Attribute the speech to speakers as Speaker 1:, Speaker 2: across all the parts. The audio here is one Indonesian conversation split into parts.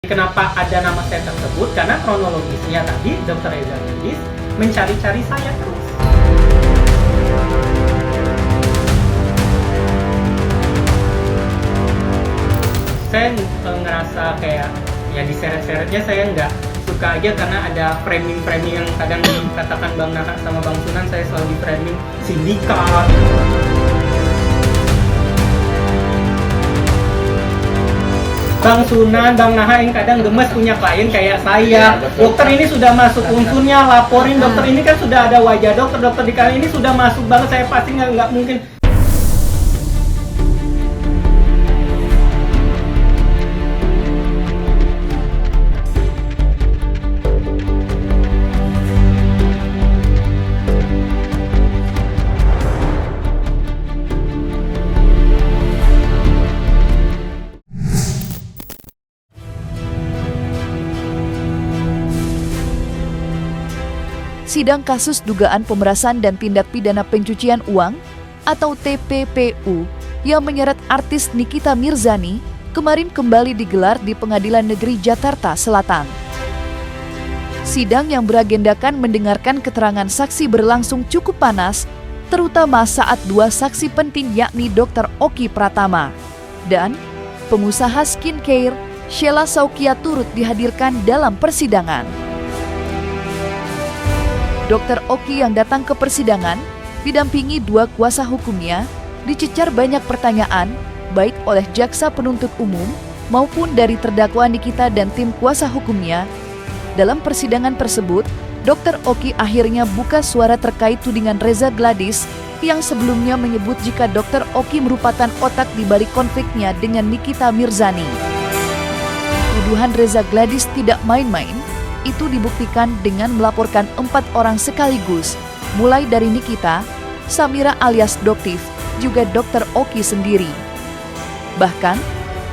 Speaker 1: Kenapa ada nama saya tersebut? Karena kronologisnya tadi Dr. Reza Gladis mencari-cari saya terus. Saya ngerasa kayak ya diseret-seretnya saya nggak suka aja, karena ada framing-framing yang kadang dikatakan Bang Naha sama Bang Sunan, saya selalu di framing sindikat. Bang Sunan, Bang Naha yang kadang gemes punya klien kayak saya. Dokter ini sudah masuk unsurnya, laporin. Dokter ini kan sudah ada wajah dokter. Dokter di kali ini sudah masuk banget. Saya pasti nggak mungkin.
Speaker 2: Sidang kasus dugaan pemerasan dan tindak pidana pencucian uang atau TPPU yang menyeret artis Nikita Mirzani kemarin kembali digelar di Pengadilan Negeri Jakarta Selatan. Sidang yang beragendakan mendengarkan keterangan saksi berlangsung cukup panas, terutama saat dua saksi penting yakni Dr. Oki Pratama dan pengusaha skincare Sheila Saukia turut dihadirkan dalam persidangan. Dr. Oki yang datang ke persidangan didampingi dua kuasa hukumnya dicecar banyak pertanyaan baik oleh jaksa penuntut umum maupun dari terdakwa Nikita dan tim kuasa hukumnya. Dalam persidangan tersebut, Dr. Oki akhirnya buka suara terkait tudingan Reza Gladis yang sebelumnya menyebut jika Dr. Oki merupakan otak di balik konfliknya dengan Nikita Mirzani. Tuduhan Reza Gladis tidak main-main. Itu dibuktikan dengan melaporkan 4 orang sekaligus, mulai dari Nikita, Samira alias Doktif, juga Dr. Oki sendiri. Bahkan,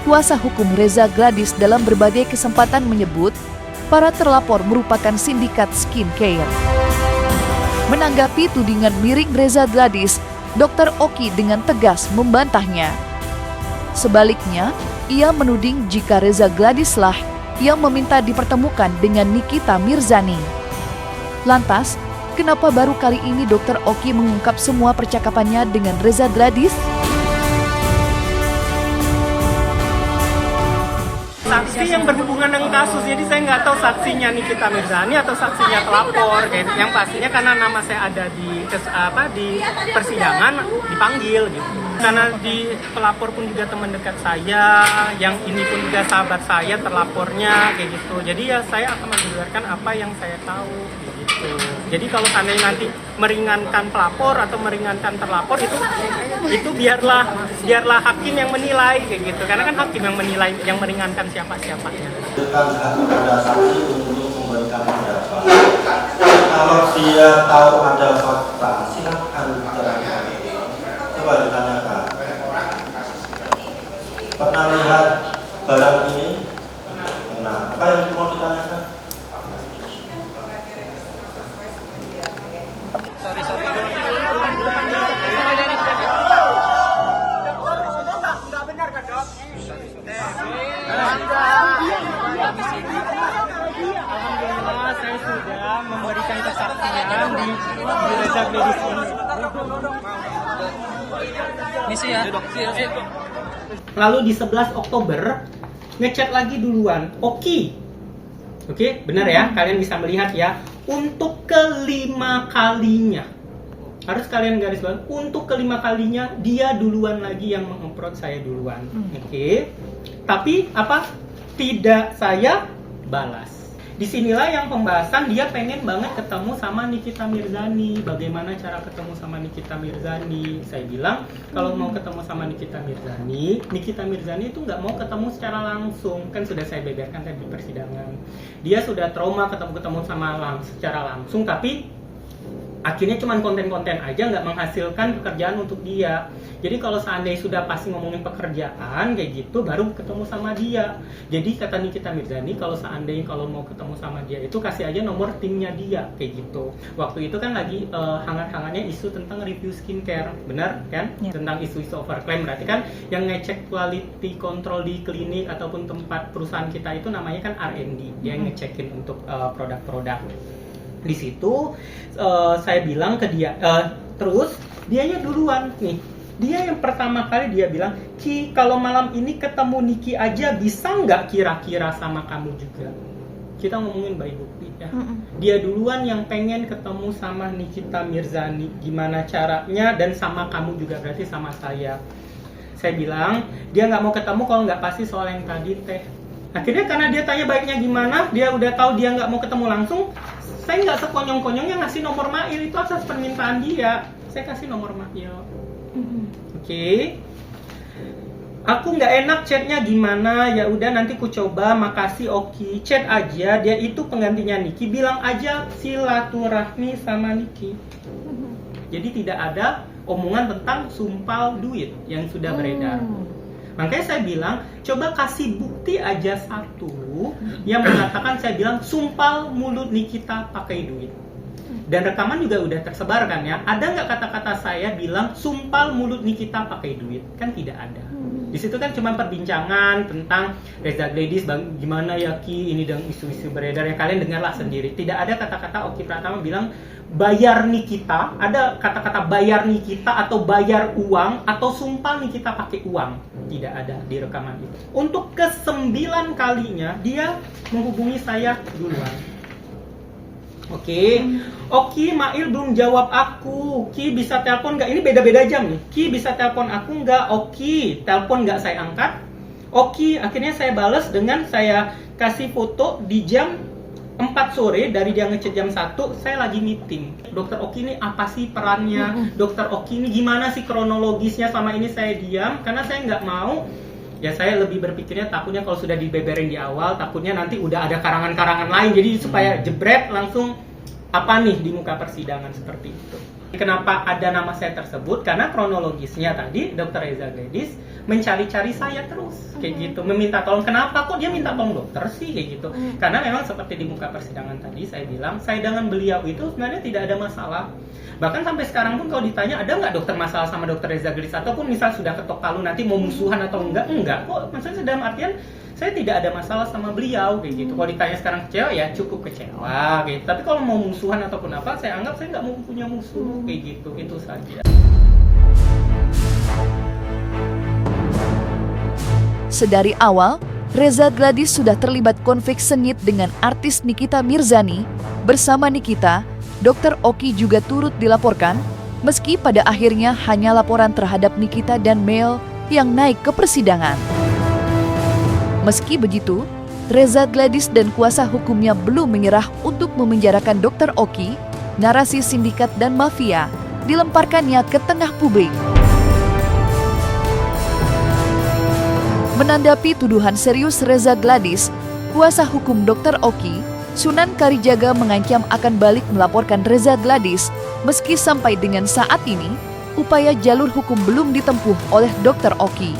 Speaker 2: kuasa hukum Reza Gladis dalam berbagai kesempatan menyebut para terlapor merupakan sindikat skincare. Menanggapi tudingan miring Reza Gladis, Dr. Oki dengan tegas membantahnya. Sebaliknya, ia menuding jika Reza Gladislah yang meminta dipertemukan dengan Nikita Mirzani. Lantas, kenapa baru kali ini Dr. Oki mengungkap semua percakapannya dengan Reza Gladis?
Speaker 1: Saksi yang berhubungan dengan kasus, jadi saya nggak tahu saksinya Nikita Mirzani atau saksinya pelapor. Yang pastinya karena nama saya ada di persidangan dipanggil gitu. Karena di pelapor pun juga teman dekat saya, yang ini pun juga sahabat saya terlapornya kayak gitu. Jadi ya saya akan menjelaskan apa yang saya tahu gitu. Jadi kalau seandainya nanti meringankan pelapor atau meringankan terlapor itu biarlah hakim yang menilai kayak gitu. Karena kan hakim yang menilai, yang meringankan siapa-siapanya.
Speaker 3: Ada saksi untuk memberikan pendapat. Kalau dia tahu ada fakta, silakan terangkan. Coba ditanyakan. Pernah lihat barang ini? Nah, apa yang mau ditanyakan?
Speaker 1: Sorry. Nggak benar kan, Dok? Alhamdulillah saya sudah memberikan kesaksian di Reza Gladis ini. Misi ya. Lalu di 11 Oktober ngechat lagi duluan, Oke, benar ya, kalian bisa melihat ya, untuk kelima kalinya, harus kalian garis bawahi, untuk kelima kalinya dia duluan lagi yang meng-approach saya duluan. Tapi apa? Tidak saya balas. Disinilah yang pembahasan, dia pengen banget ketemu sama Nikita Mirzani. Bagaimana cara ketemu sama Nikita Mirzani? Saya bilang, kalau mau ketemu sama Nikita Mirzani itu nggak mau ketemu secara langsung. Kan sudah saya beberkan tadi di persidangan. Dia sudah trauma ketemu secara langsung, tapi akhirnya cuma konten-konten aja, nggak menghasilkan pekerjaan untuk dia. Jadi kalau seandainya sudah pasti ngomongin pekerjaan kayak gitu, baru ketemu sama dia. Jadi kata Nikita Mirzani, kalau seandainya kalau mau ketemu sama dia itu kasih aja nomor timnya dia kayak gitu. Waktu itu kan lagi hangat-hangatnya isu tentang review skincare, benar kan?
Speaker 2: Ya.
Speaker 1: Tentang isu-isu overclaim, berarti kan yang ngecek quality control di klinik ataupun tempat perusahaan kita itu namanya kan R&D, dia yang ngecekin untuk produk-produk. Di situ saya bilang ke dia, terus dianya duluan nih. Dia yang pertama kali dia bilang, Ki, kalau malam ini ketemu Niki aja bisa nggak kira-kira sama kamu juga? Kita ngomongin by bukti ya. Dia duluan yang pengen ketemu sama Nikita Mirzani. Gimana caranya, dan sama kamu juga, berarti sama saya. Saya bilang, dia nggak mau ketemu kalau nggak pasti soal yang tadi teh. Akhirnya karena dia tanya baiknya gimana, dia udah tahu dia nggak mau ketemu langsung, saya nggak sekonyong-konyongnya ngasih nomor Mail, itu atas permintaan dia. Saya kasih nomor Mail. Oke. Aku nggak enak chatnya gimana, ya udah nanti ku coba, makasih, oke. Chat aja, dia itu penggantinya Niki, bilang aja silaturahmi sama Niki. Jadi tidak ada omongan tentang sumpal duit yang sudah beredar. Makanya saya bilang, coba kasih bukti aja satu yang mengatakan, saya bilang sumpal mulut Nikita pakai duit. Dan rekaman juga udah tersebar kan ya. Ada nggak kata-kata saya bilang sumpal mulut Nikita pakai duit? Kan tidak ada. Di situ kan cuma perbincangan tentang Reza Gladys, gimana ya Ki, ini dan isu-isu beredar yang kalian dengarlah sendiri. Tidak ada kata-kata Oki Pratama bilang bayar Nikita, ada kata-kata bayar Nikita atau bayar uang atau sumpal Nikita pakai uang. Tidak ada di rekaman itu. Untuk ke-9 kalinya dia menghubungi saya duluan. Oke. Oki, Mail belum jawab aku. Ki bisa telepon nggak? Ini beda-beda jam nih. Ki bisa telepon aku nggak? Oki, telepon nggak, saya angkat. Oki, akhirnya saya balas dengan saya kasih foto di jam 4 sore, dari dia ngechat jam 1, saya lagi meeting. Dokter Oki ini apa sih perannya? Dokter Oki ini gimana sih kronologisnya? Sama ini saya diam, karena saya nggak mau. Ya saya lebih berpikirnya takutnya kalau sudah dibeberin di awal, takutnya nanti udah ada karangan-karangan lain. Jadi supaya jebret langsung apa nih di muka persidangan seperti itu. Kenapa ada nama saya tersebut? Karena kronologisnya tadi Dr. Reza Gladys mencari-cari saya terus kayak gitu, meminta tolong. Kenapa kok dia minta tolong dokter sih kayak gitu? Karena memang seperti di muka persidangan tadi saya bilang, saya dengan beliau itu sebenarnya tidak ada masalah. Bahkan sampai sekarang pun kalau ditanya ada nggak dokter masalah sama Dr. Reza Gladys, ataupun misal sudah ketok palu nanti mau musuhan atau enggak kok. Maksudnya dalam artian saya tidak ada masalah sama beliau kayak gitu. Kalau ditanya sekarang kecewa, ya cukup kecewa gitu. Tapi kalau mau musuhan ataupun apa, saya anggap saya nggak mau punya musuh kayak gitu. Itu saja.
Speaker 2: Sedari awal, Reza Gladys sudah terlibat konflik sengit dengan artis Nikita Mirzani. Bersama Nikita, Dr. Oki juga turut dilaporkan, meski pada akhirnya hanya laporan terhadap Nikita dan Mel yang naik ke persidangan. Meski begitu, Reza Gladys dan kuasa hukumnya belum menyerah untuk memenjarakan Dr. Oki. Narasi sindikat dan mafia dilemparkannya ke tengah publik. Menanggapi tuduhan serius Reza Gladys, kuasa hukum Dr. Oki, Sunan Kalijaga mengancam akan balik melaporkan Reza Gladys, meski sampai dengan saat ini, upaya jalur hukum belum ditempuh oleh Dr. Oki.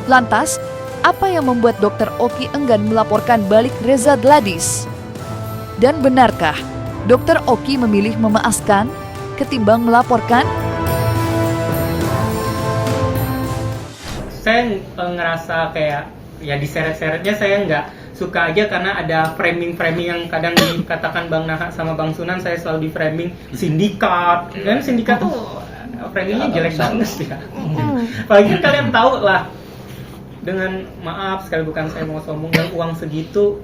Speaker 2: Lantas, apa yang membuat Dr. Oki enggan melaporkan balik Reza Gladys? Dan benarkah Dr. Oki memilih memaafkan ketimbang melaporkan?
Speaker 1: Saya ngerasa kayak ya diseret-seretnya saya nggak suka aja, karena ada framing-framing yang kadang dikatakan Bang Naha sama Bang Sunan, saya selalu di framing sindikat, dan sindikat tuh framingnya jelek banget ya. Apalagi kan kalian tahu lah, dengan maaf sekali bukan saya mau sombong, dan uang segitu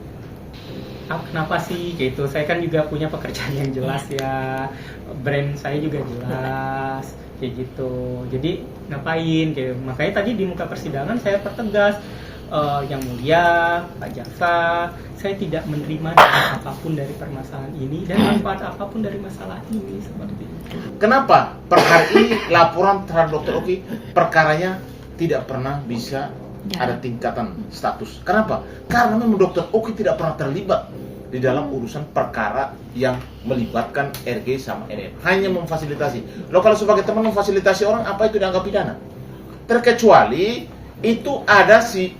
Speaker 1: kenapa sih gitu. Saya kan juga punya pekerjaan yang jelas ya, brand saya juga jelas kayak gitu. Jadi ngapain kayak, makanya tadi di muka persidangan saya pertegas, yang mulia Pak Jaksa, saya tidak menerima apapun dari permasalahan ini dan manfaat apapun dari masalah ini, seperti itu.
Speaker 4: Kenapa per hari ini laporan terhadap Dr. Oki perkaranya tidak pernah bisa ada tingkatan status? Kenapa? Karena memang Dr. Oki tidak pernah terlibat di dalam urusan perkara yang melibatkan RG sama NN. Hanya memfasilitasi. Lo kalau sebagai teman memfasilitasi orang, apa itu dianggap pidana? Terkecuali itu ada si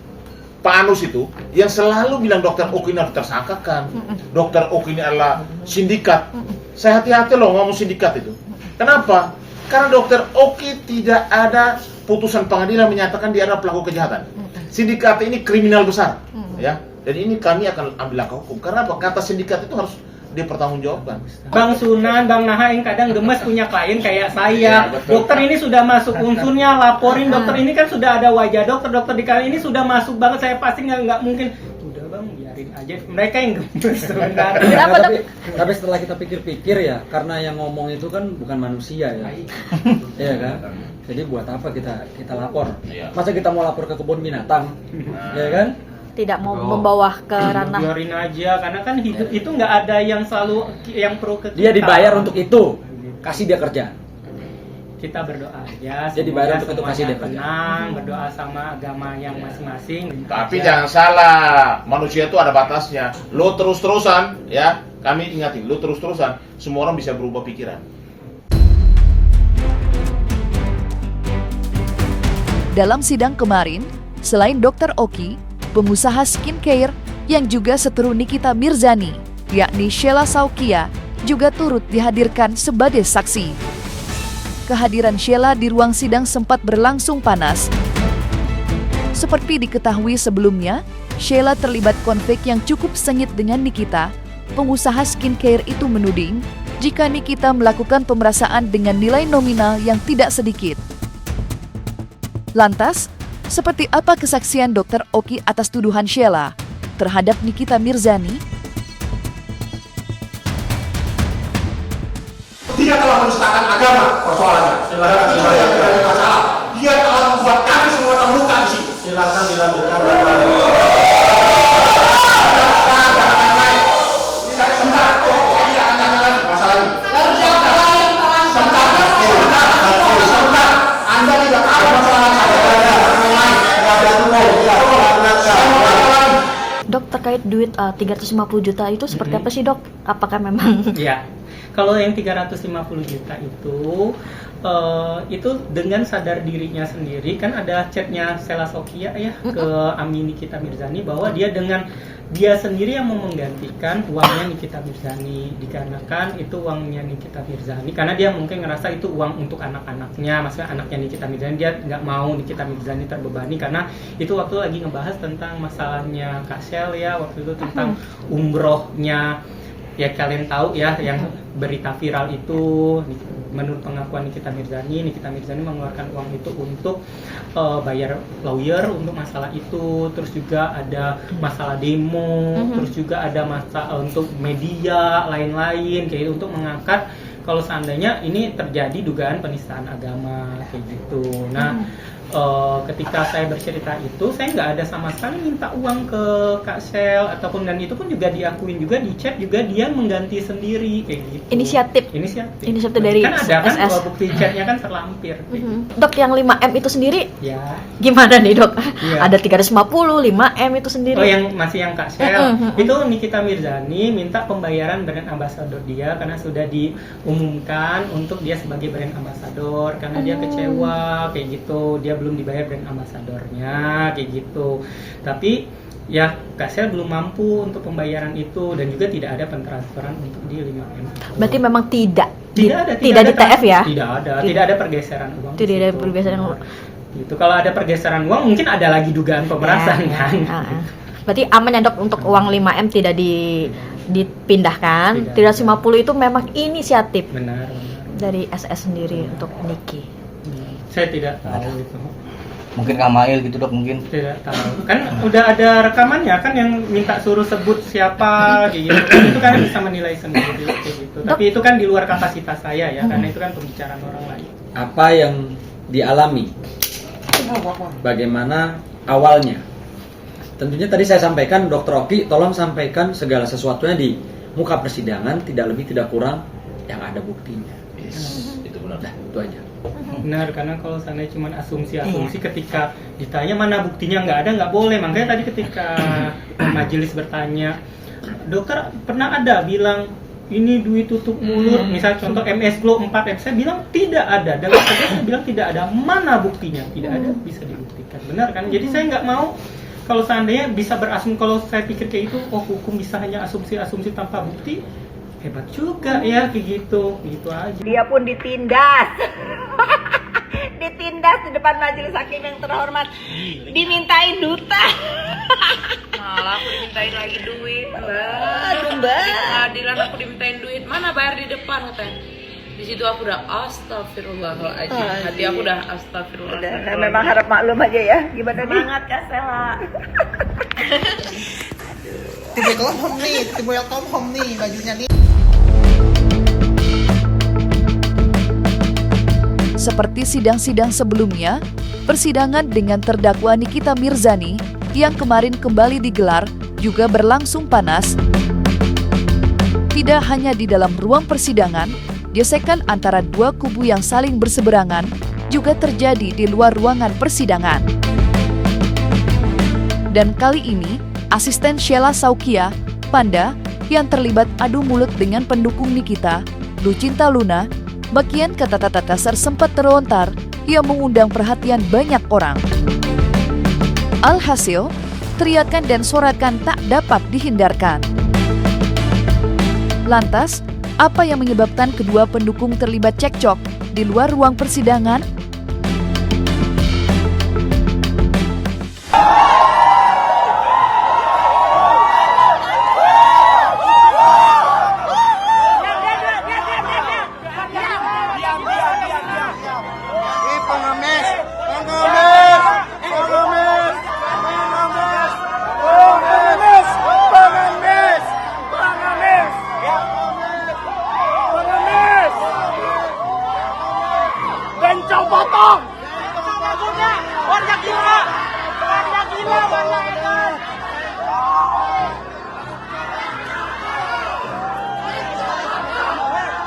Speaker 4: Pak Anus itu yang selalu bilang Dokter Oki ini harus tersangkakan, Dokter Oki ini adalah sindikat. Saya hati-hati loh ngomong sindikat itu. Kenapa? Karena Dokter Oki tidak ada putusan pengadilan menyatakan dia adalah pelaku kejahatan. Sindikat ini kriminal besar, ya. Dan ini kami akan ambil langkah hukum. Karena apa? Kata sindikat itu harus dipertanggungjawabkan.
Speaker 1: Bang Sunan, Bang Naha yang kadang gemes punya klien kayak saya.
Speaker 4: Ya, betul.
Speaker 1: Dokter ini sudah masuk unsurnya, laporin dokter ini kan sudah ada wajah dokter di kali ini sudah masuk banget. Saya pasti nggak mungkin. Udah bang, biarin aja. Mereka yang gemes sebenarnya.
Speaker 5: Kenapa, tapi setelah kita pikir-pikir ya, karena yang ngomong itu kan bukan manusia ya. Iya kan? Jadi buat apa kita lapor?
Speaker 4: Iya.
Speaker 5: Masa kita mau lapor ke kebun binatang? Ya kan?
Speaker 6: Tidak mau membawa ke ranah.
Speaker 1: Biarin aja, karena kan hidup itu nggak ada yang selalu yang pro ke kita.
Speaker 5: Dia dibayar untuk itu. Kasih dia kerja.
Speaker 1: Kita berdoa aja.
Speaker 5: Dia dibayar untuk itu,
Speaker 1: semuanya
Speaker 5: kasih dia kerja.
Speaker 1: tenang, berdoa sama agama yang masing-masing.
Speaker 4: Tapi jangan salah, manusia itu ada batasnya. Lo terus-terusan, ya, kami ingatin, lo terus-terusan, semua orang bisa berubah pikiran.
Speaker 2: Dalam sidang kemarin, selain Dr. Oki, pengusaha skincare yang juga seteru Nikita Mirzani, yakni Sheila Saukia, juga turut dihadirkan sebagai saksi. Kehadiran Sheila di ruang sidang sempat berlangsung panas. Seperti diketahui sebelumnya, Sheila terlibat konflik yang cukup sengit dengan Nikita. Pengusaha skincare itu menuding jika Nikita melakukan pemerasan dengan nilai nominal yang tidak sedikit. Lantas, seperti apa kesaksian Dr. Oki atas tuduhan Sheila terhadap Nikita Mirzani?
Speaker 7: Dia telah menistakan agama persoalannya. Silakan masalah. Dia telah membuat kami semua terluka di sini.
Speaker 3: Silakan dilanjutkan.
Speaker 7: Anda tidak tahu masalah
Speaker 6: Dok, terkait duit 350 juta itu seperti apa sih dok? Apakah memang
Speaker 1: Ya, kalau yang 350 juta itu dengan sadar dirinya sendiri, kan ada chatnya Sheila Saukia ya ke Ami Nikita Mirzani bahwa dia dengan dia sendiri yang mau menggantikan uangnya Nikita Mirzani, dikarenakan itu uangnya Nikita Mirzani karena dia mungkin ngerasa itu uang untuk anak-anaknya, maksudnya anaknya Nikita Mirzani, dia nggak mau Nikita Mirzani terbebani karena itu waktu lagi ngebahas tentang masalahnya Kak Shell ya, waktu itu tentang umrohnya. Ya kalian tahu ya yang berita viral itu, menurut pengakuan Nikita Mirzani mengeluarkan uang itu untuk bayar lawyer untuk masalah itu, terus juga ada masalah demo, terus juga ada masalah untuk media lain-lain kayak itu untuk mengangkat kalau seandainya ini terjadi dugaan penistaan agama kayak gitu. Nah, ketika saya bercerita itu, saya nggak ada sama sekali minta uang ke Kak Shell ataupun, dan itu pun juga diakuin juga di chat juga dia mengganti sendiri kayak gitu. Inisiatif
Speaker 6: dari
Speaker 1: kan ada kan
Speaker 6: SS.
Speaker 1: bukti chatnya kan terlampir. Kayak gitu.
Speaker 6: Dok, yang 5M itu sendiri
Speaker 1: Ya.
Speaker 6: gimana nih dok?
Speaker 1: Iya.
Speaker 6: Ada 350, 5M itu sendiri.
Speaker 1: Oh, yang masih yang Kak Shell itu Nikita Mirzani minta pembayaran brand ambassador dia karena sudah diumumkan untuk dia sebagai brand ambassador karena dia kecewa kayak gitu, dia belum dibayar brand ambassadornya kayak gitu. Tapi ya Kak Shell belum mampu untuk pembayaran itu dan juga tidak ada pentransferan untuk di 5M.
Speaker 6: Berarti memang tidak
Speaker 1: Tidak
Speaker 6: di
Speaker 1: ada
Speaker 6: TF ya?
Speaker 1: Tidak ada pergeseran uang.
Speaker 6: Tidak
Speaker 1: di
Speaker 6: ada
Speaker 1: situ.
Speaker 6: pergeseran uang.
Speaker 1: Gitu. Kalau ada pergeseran uang mungkin ada lagi dugaan pemerasan kan.
Speaker 6: Berarti aman ya dok, untuk uang 5M tidak dipindahkan. 350 itu memang inisiatif
Speaker 1: Benar.
Speaker 6: dari SS sendiri untuk Niki.
Speaker 1: Saya tidak tahu itu.
Speaker 8: Mungkin Kamail gitu dok, mungkin.
Speaker 1: Tidak tahu. Kan udah ada rekamannya kan yang minta suruh sebut siapa kayak gitu. Kan itu kan bisa menilai sendiri kayak gitu. Tapi itu kan di luar kapasitas saya ya, karena itu kan pembicaraan orang lain.
Speaker 5: Apa yang dialami? Bagaimana awalnya? Tentunya tadi saya sampaikan, Dr. Oki tolong sampaikan segala sesuatunya di muka persidangan, tidak lebih tidak kurang yang ada buktinya.
Speaker 4: Itu benar.
Speaker 5: Nah, itu aja.
Speaker 1: Benar, karena kalau seandainya cuma asumsi-asumsi ketika ditanya mana buktinya nggak boleh. Makanya tadi ketika majelis bertanya dokter pernah ada bilang ini duit tutup mulut, misal contoh MS Glow 4M, saya bilang tidak ada, dengan tegas saya bilang tidak ada, mana buktinya? Tidak ada, bisa dibuktikan, benar kan? Jadi saya nggak mau kalau seandainya bisa berasumsi, kalau saya pikir kayak itu, oh hukum bisa hanya asumsi-asumsi tanpa bukti, hebat juga ya kayak gitu aja.
Speaker 9: Dia pun ditindas. Ditindas di depan majelis hakim yang terhormat. Dimintain duta.
Speaker 10: Malah aku dimintain lagi duit, Mbak.
Speaker 9: Aduh, Mbak.
Speaker 10: Di pengadilan aku dimintain duit. Mana bayar di depan katanya. Di situ aku udah astagfirullahaladzim. Hati aku udah astagfirullahaladzim.
Speaker 9: Udah, memang harap maklum aja ya. Gimana nih?
Speaker 10: Semangat Kak Sela.
Speaker 11: Tiba Tom Home nih bajunya nih.
Speaker 2: Seperti sidang-sidang sebelumnya, persidangan dengan terdakwa Nikita Mirzani yang kemarin kembali digelar juga berlangsung panas. Tidak hanya di dalam ruang persidangan, gesekan antara dua kubu yang saling berseberangan juga terjadi di luar ruangan persidangan. Dan kali ini, asisten Sheila Saukia, Panda, yang terlibat adu mulut dengan pendukung Nikita, Lucinta Luna, bagian kata-kata kasar sempat terlontar yang mengundang perhatian banyak orang. Alhasil, teriakan dan sorakan tak dapat dihindarkan. Lantas, apa yang menyebabkan kedua pendukung terlibat cekcok di luar ruang persidangan?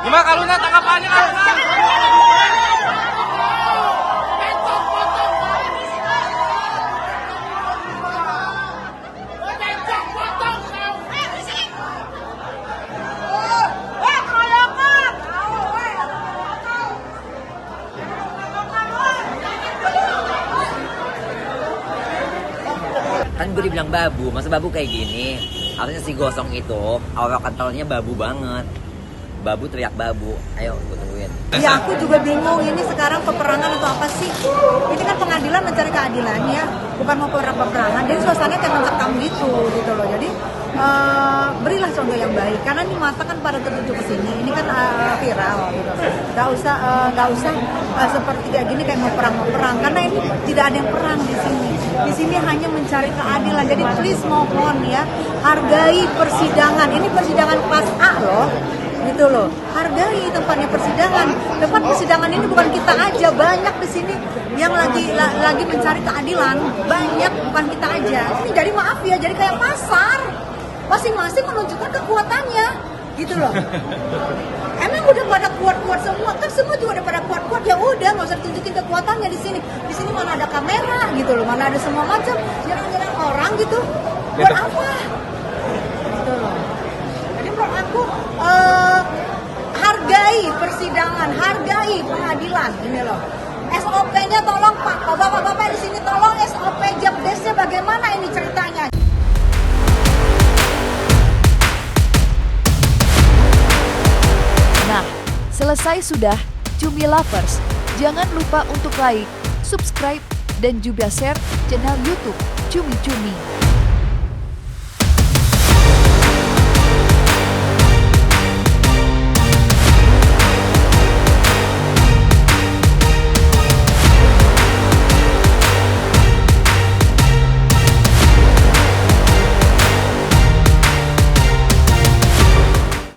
Speaker 7: Gimana Kaluna tanggapannya Kaluna?
Speaker 12: Kan gue dibilang babu, masa babu kayak gini? Harusnya si Gosong itu aura kentalnya babu banget. Babu teriak babu, ayo gue tungguin.
Speaker 9: Ya aku juga bingung, ini sekarang peperangan atau apa sih? Ini kan pengadilan mencari keadilan ya, bukan mau peperangan. Jadi suasananya kayak mencekam gitu loh. Jadi berilah contoh yang baik, karena ini mata kan pada tertuju ke sini. Ini kan viral gitu. Gak usah seperti kayak gini kayak mau perang, karena ini tidak ada yang perang di sini. Di sini hanya mencari keadilan. Jadi please mohon ya, hargai persidangan. Ini persidangan kelas A loh. Gitu loh, hargai tempatnya persidangan. Tempat persidangan ini bukan kita aja, banyak di sini yang lagi mencari keadilan, banyak, bukan kita aja. Jadi maaf ya, jadi kayak pasar, masing-masing menunjukkan kekuatannya, gitu loh. Emang udah pada kuat-kuat semua, kan semua juga udah pada kuat-kuat, ya udah nggak usah tunjukin kekuatannya di sini. Di sini mana ada kamera, gitu loh, mana ada semua macam, nyerang-nyerang orang gitu, buat apa? Gitu loh. Jadi menurut aku hargai persidangan, hargai pengadilan ini loh. SOP-nya tolong Pak, Bapak-bapak di sini tolong SOP jobdesknya bagaimana ini ceritanya.
Speaker 2: Nah, selesai sudah Cumi Lovers. Jangan lupa untuk like, subscribe, dan juga share channel YouTube Cumi Cumi.